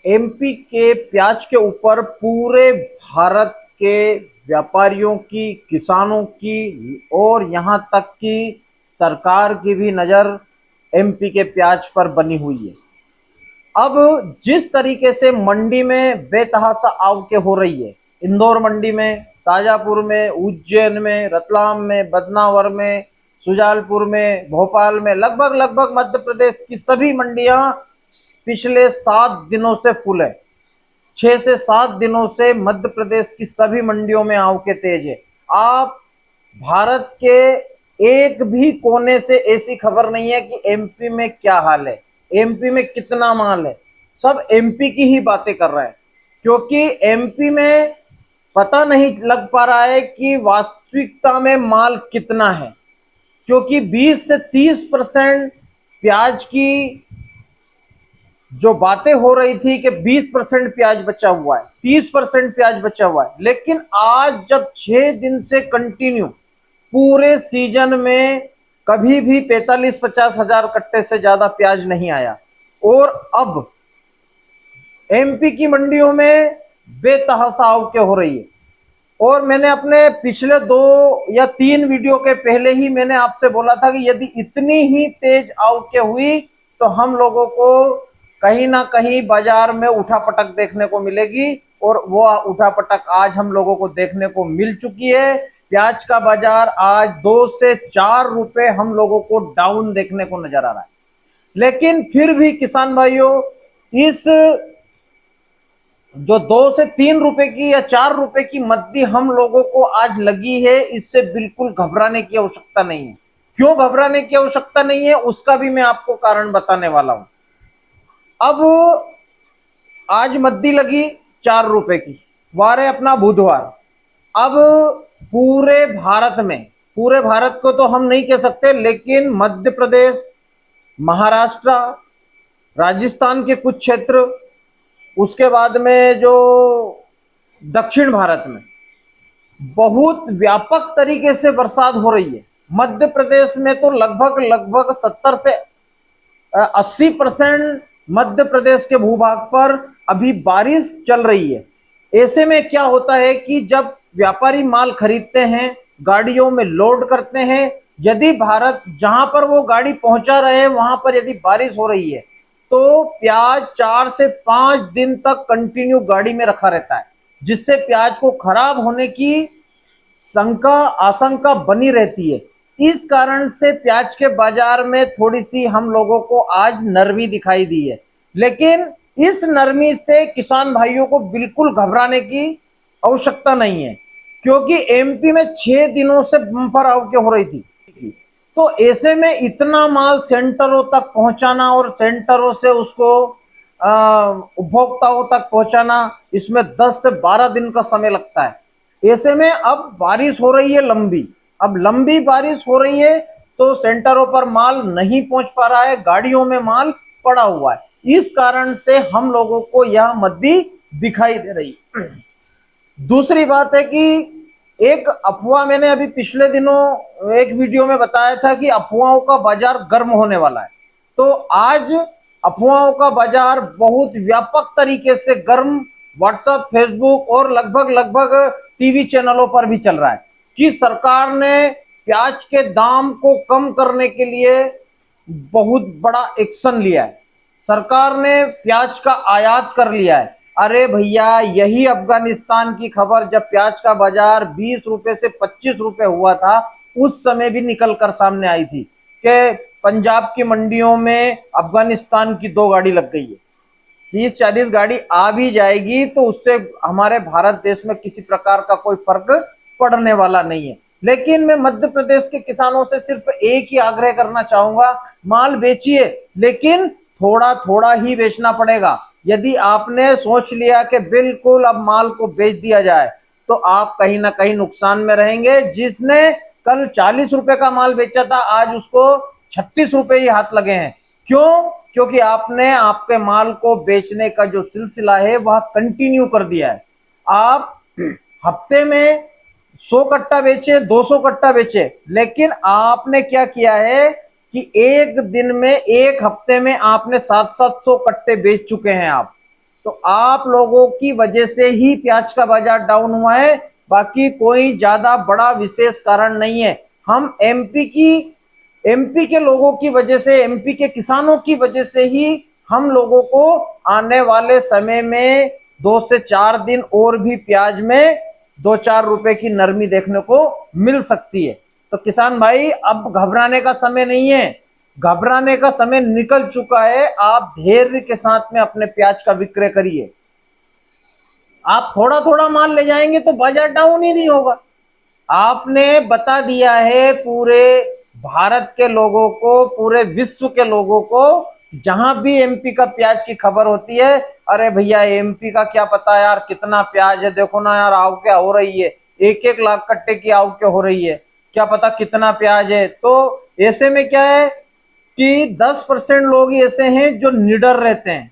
MP के प्याज के ऊपर पूरे भारत के व्यापारियों की, किसानों की और यहां तक कि सरकार की भी नजर एमपी के प्याज पर बनी हुई है। अब जिस तरीके से मंडी में बेतहाशा आवके हो रही है, इंदौर मंडी में, ताजापुर में, उज्जैन में, रतलाम में, बदनावर में, सुजालपुर में, भोपाल में, लगभग लगभग मध्य प्रदेश की सभी मंडियां पिछले 7 दिनों से फुल है। 6 से 7 दिनों से मध्य प्रदेश की सभी मंडियों में आवके तेज है। आप भारत के एक भी कोने से ऐसी खबर नहीं है कि एमपी में क्या हाल है, एमपी में कितना माल है। सब एमपी की ही बातें कर रहे हैं, क्योंकि एमपी में पता नहीं लग पा रहा है कि वास्तविकता में माल कितना है। क्योंकि 20 से 30% प्याज की जो बातें हो रही थी कि 20% प्याज बचा हुआ है, 30% प्याज बचा हुआ है, लेकिन आज जब 6 दिन से कंटिन्यू पूरे सीजन में कभी भी 45-50 हजार कट्टे से ज्यादा प्याज नहीं आया और अब एमपी की मंडियों में बेतहाशा आवके हो रही है। और मैंने अपने पिछले 2 या 3 वीडियो के पहले ही मैंने आपसे बोला था कि यदि इतनी ही तेज आवके हुई तो हम लोगों को कहीं ना कहीं बाजार में उठापटक देखने को मिलेगी, और वो उठापटक आज हम लोगों को देखने को मिल चुकी है। प्याज का बाजार आज 2 से 4 रुपए हम लोगों को डाउन देखने को नजर आ रहा है। लेकिन फिर भी किसान भाइयों, इस जो 2 से 3 रुपए की या 4 रुपए की मद्दी हम लोगों को आज लगी है, इससे बिल्कुल घबराने की आवश्यकता नहीं है। क्यों घबराने की आवश्यकता नहीं है, उसका भी मैं आपको कारण बताने वाला हूं। अब आज मद्दी लगी 4 रुपए की, वार है अपना बुधवार। अब पूरे भारत में, पूरे भारत को तो हम नहीं कह सकते, लेकिन मध्य प्रदेश, महाराष्ट्र, राजस्थान के कुछ क्षेत्र, उसके बाद में जो दक्षिण भारत में बहुत व्यापक तरीके से बरसात हो रही है। मध्य प्रदेश में तो लगभग लगभग 70 से 80% मध्य प्रदेश के भूभाग पर अभी बारिश चल रही है। ऐसे में क्या होता है कि जब व्यापारी माल खरीदते हैं, गाड़ियों में लोड करते हैं, यदि भारत जहां पर वो गाड़ी पहुंचा रहे हैं वहां पर यदि बारिश हो रही है तो प्याज 4 से 5 दिन तक कंटिन्यू गाड़ी में रखा रहता है, जिससे प्याज को खराब होने की आशंका बनी रहती है। इस कारण से प्याज के बाजार में थोड़ी सी हम लोगों को आज नरमी दिखाई दी है। लेकिन इस नरमी से किसान भाइयों को बिल्कुल घबराने की आवश्यकता नहीं है, क्योंकि एमपी में 6 दिनों से बम्पर आवके हो रही थी। तो ऐसे में इतना माल सेंटरों तक पहुंचाना और सेंटरों से उसको उपभोक्ताओं तक पहुंचाना, इसमें 10 से 12 दिन का समय लगता है। ऐसे में अब बारिश हो रही है लंबी, अब लंबी बारिश हो रही है तो सेंटरों पर माल नहीं पहुंच पा रहा है, गाड़ियों में माल पड़ा हुआ है। इस कारण से हम लोगों को यह मद्दी दिखाई दे रही है। दूसरी बात है कि एक अफवाह मैंने अभी पिछले दिनों एक वीडियो में बताया था कि अफवाहों का बाजार गर्म होने वाला है। तो आज अफवाहों का बाजार बहुत व्यापक तरीके से गर्म व्हाट्सएप, फेसबुक और लगभग लगभग टीवी चैनलों पर भी चल रहा है कि सरकार ने प्याज के दाम को कम करने के लिए बहुत बड़ा एक्शन लिया है। सरकार ने प्याज का आयात कर लिया है। अरे भैया, यही अफगानिस्तान की खबर जब प्याज का बाजार 20 रुपए से 25 रुपए हुआ था, उस समय भी निकल कर सामने आई थी कि पंजाब की मंडियों में अफगानिस्तान की 2 गाड़ी लग गई है। 30-40 गाड़ी आ भी जाएगी तो उससे हमारे भारत देश में किसी प्रकार का कोई फर्क पड़ने वाला नहीं है। लेकिन मैं मध्य प्रदेश के किसानों से सिर्फ एक ही आग्रह करना चाहूंगा, माल बेचिए, लेकिन थोड़ा थोड़ा ही बेचना पड़ेगा। यदि आपने सोच लिया कि बिल्कुल अब माल को बेच दिया जाए तो आप कहीं ना कहीं नुकसान में रहेंगे। जिसने कल 40 रुपए का माल बेचा था, आज उसको 36 रुपए ही हाथ लगे हैं। क्यों? क्योंकि आपने आपके माल को बेचने का जो सिलसिला है वह कंटिन्यू कर दिया है। आप हफ्ते में 100 कट्टा बेचे, 200 कट्टा बेचे, लेकिन आपने क्या किया है कि एक दिन में, एक हफ्ते में आपने 700-700 कट्टे बेच चुके हैं आप। तो आप लोगों की वजह से ही प्याज का बाजार डाउन हुआ है, बाकी कोई ज्यादा बड़ा विशेष कारण नहीं है। हम एमपी के लोगों की वजह से, एमपी के किसानों की वजह से ही हम लोगों को आने वाले समय में 2 से 4 दिन और भी प्याज में 2-4 रुपए की नरमी देखने को मिल सकती है। तो किसान भाई, अब घबराने का समय नहीं है, घबराने का समय निकल चुका है। आप धैर्य के साथ में अपने प्याज का विक्रय करिए। आप थोड़ा थोड़ा माल ले जाएंगे तो बाजार डाउन ही नहीं होगा। आपने बता दिया है पूरे भारत के लोगों को, पूरे विश्व के लोगों को, जहां भी एमपी का प्याज की खबर होती है, अरे भैया एमपी का क्या पता यार कितना प्याज है, देखो ना यार आवक हो रही है, 1-1 लाख कट्टे की आवक हो रही है, क्या पता कितना प्याज है। तो ऐसे में क्या है कि 10% लोग ऐसे हैं जो निडर रहते हैं,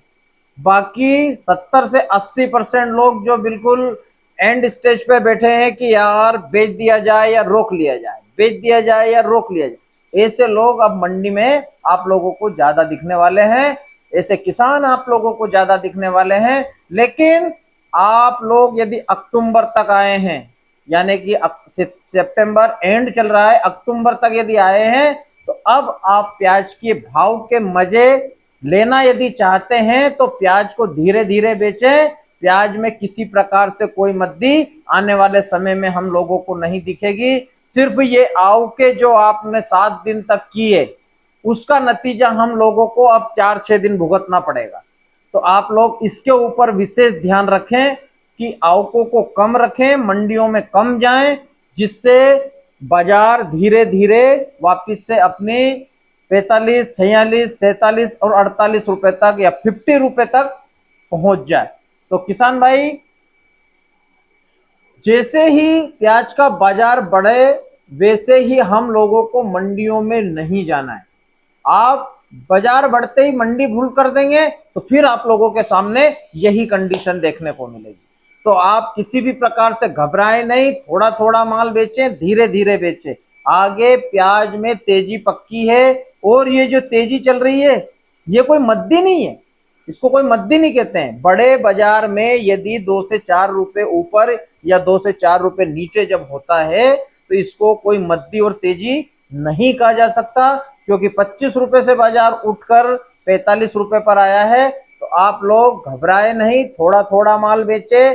बाकी 70 से 80% लोग जो बिल्कुल एंड स्टेज पे बैठे हैं कि यार बेच दिया जाए या रोक लिया जाए, बेच दिया जाए या रोक लिया जाए। ऐसे लोग अब मंडी में आप लोगों को ज्यादा दिखने वाले हैं, ऐसे किसान आप लोगों को ज्यादा दिखने वाले हैं। लेकिन आप लोग यदि अक्टूबर तक आए हैं, यानी कि सितंबर एंड चल रहा है, अक्टूबर तक यदि आए हैं, तो अब आप प्याज के भाव के मजे लेना यदि चाहते हैं तो प्याज को धीरे धीरे बेचें। प्याज में किसी प्रकार से कोई मद्दी आने वाले समय में हम लोगों को नहीं दिखेगी। सिर्फ ये आवके जो आपने 7 दिन तक की है, उसका नतीजा हम लोगों को अब 4-6 दिन भुगतना पड़ेगा। तो आप लोग इसके ऊपर विशेष ध्यान रखें कि आवकों को कम रखें, मंडियों में कम जाएं, जिससे बाजार धीरे धीरे वापिस से अपने 45, 46, 47 और 48 रुपए तक या 50 रुपए तक पहुंच जाए। तो किसान भाई, जैसे ही प्याज का बाजार बढ़े वैसे ही हम लोगों को मंडियों में नहीं जाना है। आप बाजार बढ़ते ही मंडी भूल कर देंगे तो फिर आप लोगों के सामने यही कंडीशन देखने को मिलेगी। तो आप किसी भी प्रकार से घबराएं नहीं, थोड़ा थोड़ा माल बेचें, धीरे धीरे बेचें। आगे प्याज में तेजी पक्की है, और ये जो तेजी चल रही है ये कोई मद्दी नहीं है, इसको कोई मद्दी नहीं कहते हैं। बड़े बाजार में यदि 2 से 4 रुपए ऊपर या 2 से 4 रुपए नीचे जब होता है तो इसको कोई मद्दी और तेजी नहीं कहा जा सकता, क्योंकि 25 रुपए से बाजार उठकर 45 रुपए पर आया है। तो आप लोग घबराए नहीं, थोड़ा थोड़ा माल बेचे,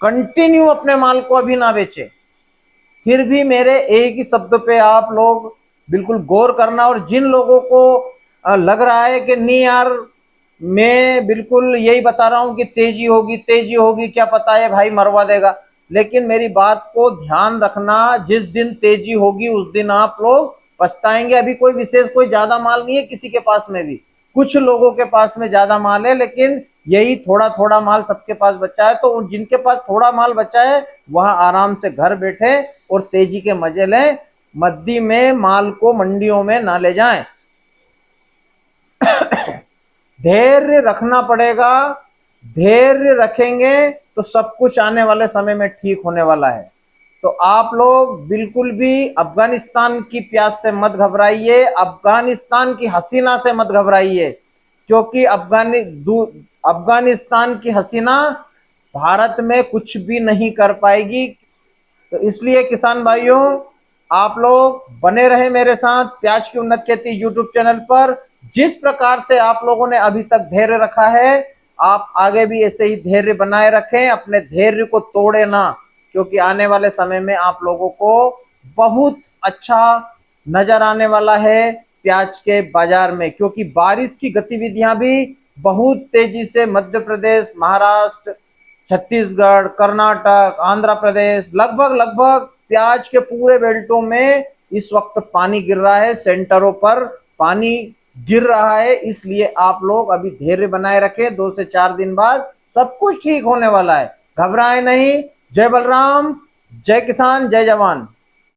कंटिन्यू अपने माल को अभी ना बेचे। फिर भी मेरे एक ही शब्द पे आप लोग बिल्कुल गौर करना। और जिन लोगों को लग रहा है कि नहीं यार मैं बिल्कुल यही बता रहा हूं कि तेजी होगी तेजी होगी, क्या पता है भाई मरवा देगा, लेकिन मेरी बात को ध्यान रखना, जिस दिन तेजी होगी उस दिन आप लोग पछताएंगे। अभी कोई विशेष कोई ज्यादा माल नहीं है किसी के पास में भी, कुछ लोगों के पास में ज्यादा माल है, लेकिन यही थोड़ा थोड़ा माल सबके पास बचा है। तो जिनके पास थोड़ा माल बचा है वह आराम से घर बैठे और तेजी के मजे लें, मद्दी में माल को मंडियों में ना ले जाएं। धैर्य रखना पड़ेगा, धैर्य रखेंगे तो सब कुछ आने वाले समय में ठीक होने वाला है। तो आप लोग बिल्कुल भी अफगानिस्तान की प्यास से मत घबराइए, अफगानिस्तान की हसीना से मत घबराइए, क्योंकि अफगानिस्तान की हसीना भारत में कुछ भी नहीं कर पाएगी। तो इसलिए किसान भाइयों, आप लोग बने रहे मेरे साथ प्याज की उन्नत खेती यूट्यूब चैनल पर। जिस प्रकार से आप लोगों ने अभी तक धैर्य रखा है, आप आगे भी ऐसे ही धैर्य बनाए रखें, अपने धैर्य को तोड़े ना, क्योंकि आने वाले समय में आप लोगों को बहुत अच्छा नजर आने वाला है प्याज के बाजार में। क्योंकि बारिश की गतिविधियां भी बहुत तेजी से मध्य प्रदेश, महाराष्ट्र, छत्तीसगढ़, कर्नाटक, आंध्र प्रदेश, लगभग प्याज के पूरे बेल्टों में इस वक्त पानी गिर रहा है, सेंटरों पर पानी गिर रहा है। इसलिए आप लोग अभी धैर्य बनाए रखें, 2 से 4 दिन बाद सब कुछ ठीक होने वाला है, घबराए नहीं। जय बलराम, जय किसान, जय जवान।